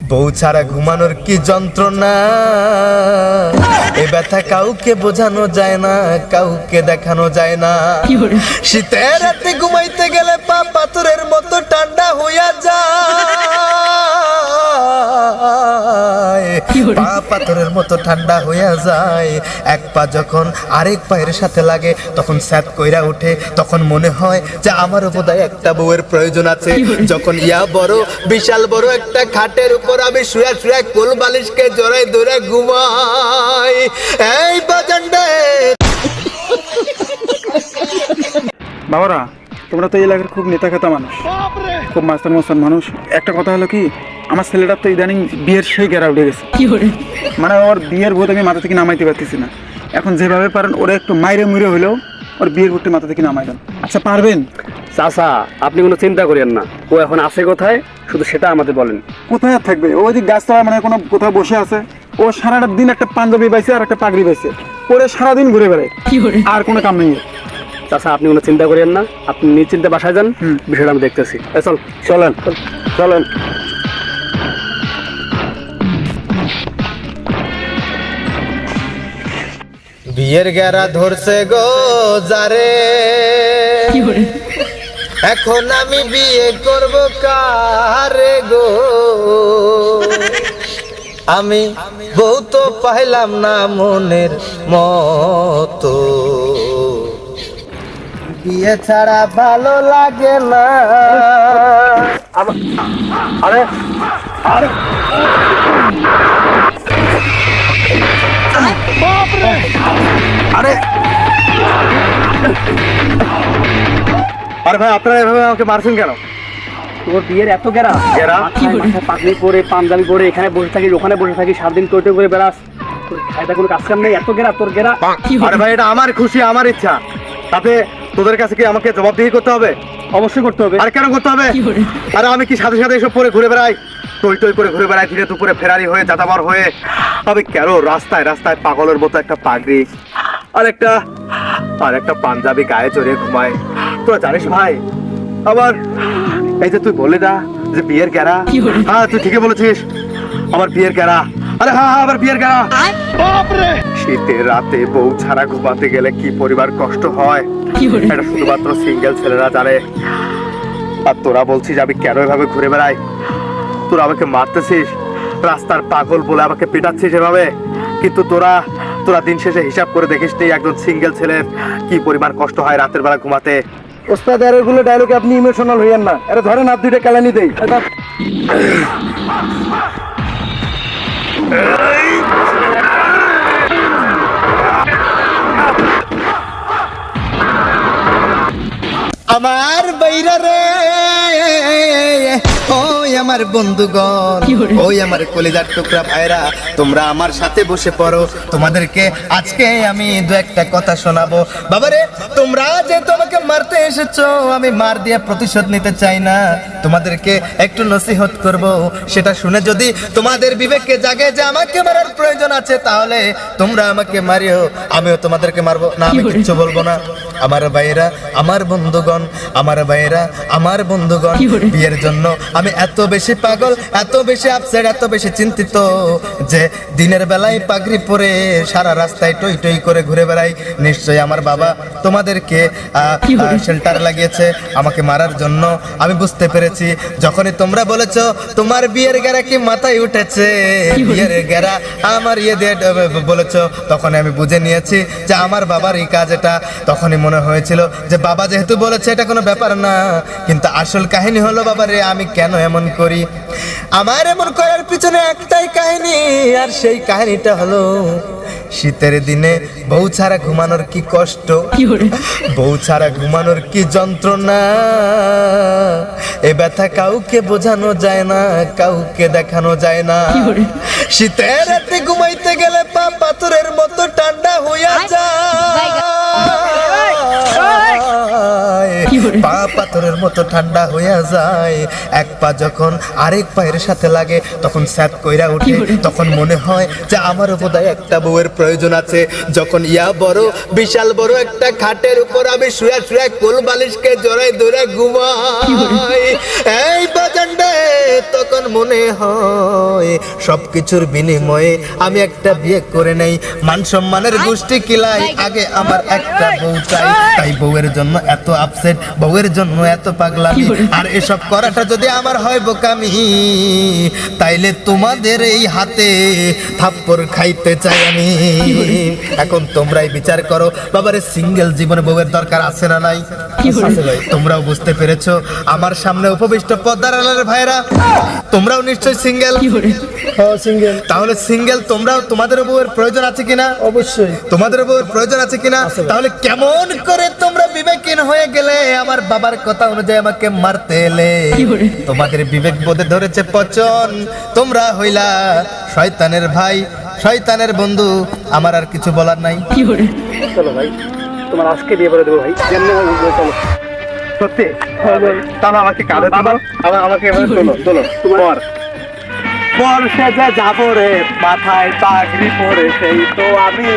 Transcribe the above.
বউ ছাড়া ঘুমানোর কি যন্ত্রণা, এ ব্যথা কাউকে বোঝানো যায় না, কাউকে দেখানো যায় না। শীতের রাতে ঘুমাইতে গেলে পা পাথরের মতো ঠান্ডা হইয়া যায়, পা পাথরের মতো ঠান্ডা হইয়া যায়। এক পা যখন আরেক পায়ের সাথে লাগে তখন স্যাত কইরা ওঠে, তখন মনে হয় যে আমারও বোধহয় একটা বউয়ের প্রয়োজন আছে। যখন ইয়া বড় বিশাল বড় একটা খাটের উপর আমি শুয়ে শুয়ে কোল বালিশকে জড়াই ধরে ঘুমাই। এই বাজানডে বাবারা, তোমরা তো এই এলাকার খুব নেতা খেতা মানুষ, খুব মাস্টার মস্তান মানুষ। একটা কথা হলো কি, আমার ছেলেটার তো ইদানিং বিয়ের সেই গেরা উঠে গেছে। মানে ওর বিয়ের ভূত আমি মাথা থেকে নামাইতে পারতেছি না। এখন যেভাবে পারেন ওরা একটু মাইরে মুড়ে হলেও ওর বিয়ের ভূতটি মাথা থেকে নামাই দেন। আচ্ছা পারবেন? চাচা আপনি কোনো চিন্তা করেন না, ও এখন আছে কোথায় শুধু সেটা আমাদের বলেন। কোথায় আর থাকবে? ওই যে গাছতলা মানে কোনো কোথাও বসে আছে। ও সারাটা দিন একটা পাঞ্জাবি পাইছে আর একটা পাগড়ি পাইছে, পরে সারাদিন ঘুরে বেড়ায়, আর কোনো কাম নেই। চাচা আপনি কোনো চিন্তা করেন না, আপনি নিশ্চিন্তে বাসায় যান, বিষয়টা আমি দেখতেছি। চল চলেন চলেন। বিয়ের গেরা ধরছে গো যারে, এখন আমি বিয়ে করব কারে গো, আমি বউ তো পাইলাম না মনের মতো, বিয়ে ছাড়া ভালো লাগে না। আরে আরে আরে আরে ভাই, আপনারা এভাবে আমাকে মারছেন কেন? তোর বিয়ের এত গেরা পাগড়ি পরে পাঞ্জাবি পরে এখানে বসে থাকিস ওখানে বসে থাকিস, সারাদিন টোটো করে বেড়াস, তোর খায়দা কোনো কাজ কাম নেই, এত গেরা তোর গেরা। আরে ভাই, এটা আমার খুশি, আমার ইচ্ছা, তাতে তোদের কাছে কি আমাকে জবাবদিহি করতে হবে? অবশ্যই করতে হবে। আর কেন করতে হবে? আরে আমি কি সাথে সাথে এসব পরে ঘুরে বেড়াই, টই টই করে ঘুরে বেড়াই, ধীরে দুপুরে ফেরারি হয়ে যাতাবার হয়ে, তবে কেন রাস্তায় রাস্তায় পাগলের মতো একটা পাগড়ি আর একটা পাঞ্জাবি গায়ে চড়িয়ে ঘুমায়? তোরা জানিস ভাই, আবার এই যে তুই বললি না যে বিয়ের গেরা, হ্যাঁ তুই ঠিকই বলেছিস, আমার বিয়ের গেরা। আরে হ্যাঁ আবার বিয়ের গেরা। শীতের রাতে বউ ছাড়া ঘুমাতে গেলে কি পরিবার কষ্ট হয় এটা শুধুমাত্র সিঙ্গেল ছেলেরা জানে। আর তোরা বলছিস আমি কেন এভাবে ঘুরে বেড়াই? তোরা আমাকে মারতেছিস, রাস্তার পাগল বলে আমাকে পেটাচ্ছিস এভাবে, কিন্তু তোরা দিন শেষে হিসাব করে দেখিস নি একজন সিঙ্গেল ছেলের কি পরিমাণ কষ্ট হয় রাতের বেলা ঘুমাতে। ওস্তাদ এরগুলো ডায়লগে আপনি ইমোশনাল হইয়েন না, এটা ধরেন হাত দুইটা কেলানি দেই। আমার বাইরা রে, ওই আমার বন্ধুগণ, ওই আমার কলিজার টুকরা ভাইরা, তোমরা আমার সাথে বসে পড়ো। তোমাদেরকে আজকে আমি দু একটা কথা শোনাবো। বাবারে, তোমরা যে তোমাকে মারতে এসেছো, আমি মার দিয়ে প্রতিশোধ নিতে চাই না, তোমাদেরকে একটু নসিহত করব। সেটা শুনে যদি তোমাদের বিবেককে জাগে যে আমাকে মারার প্রয়োজন আছে, তাহলে তোমরা আমাকে মারিও, আমিও তোমাদেরকে মারবো না, আমি কিচ্ছু বলবো না। আমার ভাইরা, আমার বন্ধুগণ, আমার ভাইরা, আমার বন্ধুগণ, বিয়ের জন্য আমি এত বেশি পাগল, এত বেশি আপসেট, এত বেশি চিন্তিত যে দিনের বেলায় পাগড়ি পরে সারা রাস্তায় টই টই করে ঘুরে বেড়াই। নিশ্চয়ই আমার বাবা তোমাদেরকে শেল্টার লাগিয়েছে আমাকে মারার জন্য। আমি বুঝতে পেরেছি, যখনই তোমরা বলেছো তোমার বিয়ের গেরা কি মাথায় উঠেছে, বিয়ের গেরা আমার ইয়ে দিয়ে বলেছো, তখন আমি বুঝে নিয়েছি যে আমার বাবার এই কাজ এটা। তখনই মনে হয়েছিল যে বাবা যেহেতু বলেছে এটা কোনো ব্যাপার না, কিন্তু আসল কাহিনী হলো বাবারে আমি কেন এমন করি। আমার এমন করার পিছনে একটাই কাহিনী, আর সেই কাহিনীটা হলো শীতের দিনে বউ ছাড়া ঘুমানোর কি কষ্ট, বউ ছাড়া ঘুমানোর কি যন্ত্রণা, এ ব্যথা কাউকে বোঝানো যায় না, কাউকে দেখানো যায় না। শীতের রাতে ঘুমাইতে গেলে পা পাথরের মতো ঠান্ডা হইয়া যায়, পা পাথরের মতো ঠান্ডা হয়ে যায়। এক পা যখন আরেক পায়ের সাথে লাগে তখন স্যাপ কইরা উঠে, তখন মনে হয় যে আমারও বোধহয় একটা বউয়ের প্রয়োজন আছে। যখন ইয়া বড় বিশাল বড় একটা খাটের উপর আমি শুয়ে শুয়ে কোল বালিশকে জড়াই ধরে ঘুমাই, এই বাজানডে তখন মনে হয় সবকিছুর বিনিময়ে আমি একটা বিয়ে করে নেই, মান সম্মানের গোষ্ঠী কিলাই, আগে আমার একটা বউ চাই। তাই বউয়ের জন্য এত আপসেট, বউয়ের জন্য এত পাগলামি, আর এসব করাটা যদি আমার হয় বোকামি, তাইলে তোমাদের এই হাতে থাপ্পড় খাইতে চাই আমি। এখন তোমরাই বিচার করো বাবারে, সিঙ্গেল জীবনে বউয়ের দরকার আছে না নাই? আছে ভাই। তোমরাও বুঝতে পেরেছো আমার সামনে উপবিষ্ট পদ্মার আলার ভাইরা, তোমরাও নিশ্চয়ই সিঙ্গেল। সিঙ্গেল। তাহলে সিঙ্গেল তোমরাও, তোমাদের বউয়ের প্রয়োজন আছে কিনা? অবশ্যই। তোমাদের বউয়ের প্রয়োজন আছে কিনা? তাহলে কেমন করে তোমরা বিবেকহীন হয়ে গেলে, আমার বাবার কথা অনুযায়ী আমাকে মারতে এলে? তোমাদের বিবেক বোধে ধরেছে পচন, তোমরা হইলা শয়তানের ভাই, শয়তানের বন্ধু, আমার আর কিছু বলার নাই। চলো ভাই, তোমার আজকে বিয়ে করে দেবো ভাই, যেমনি হোক বলবো, চলো। সত্যি? তাহলে আমাকে কাঁধে তুলো, আমাকে এবার তোলো পর পর সেজে যাবো রে, মাথায় পাগড়ি পরে সেই তো আমি।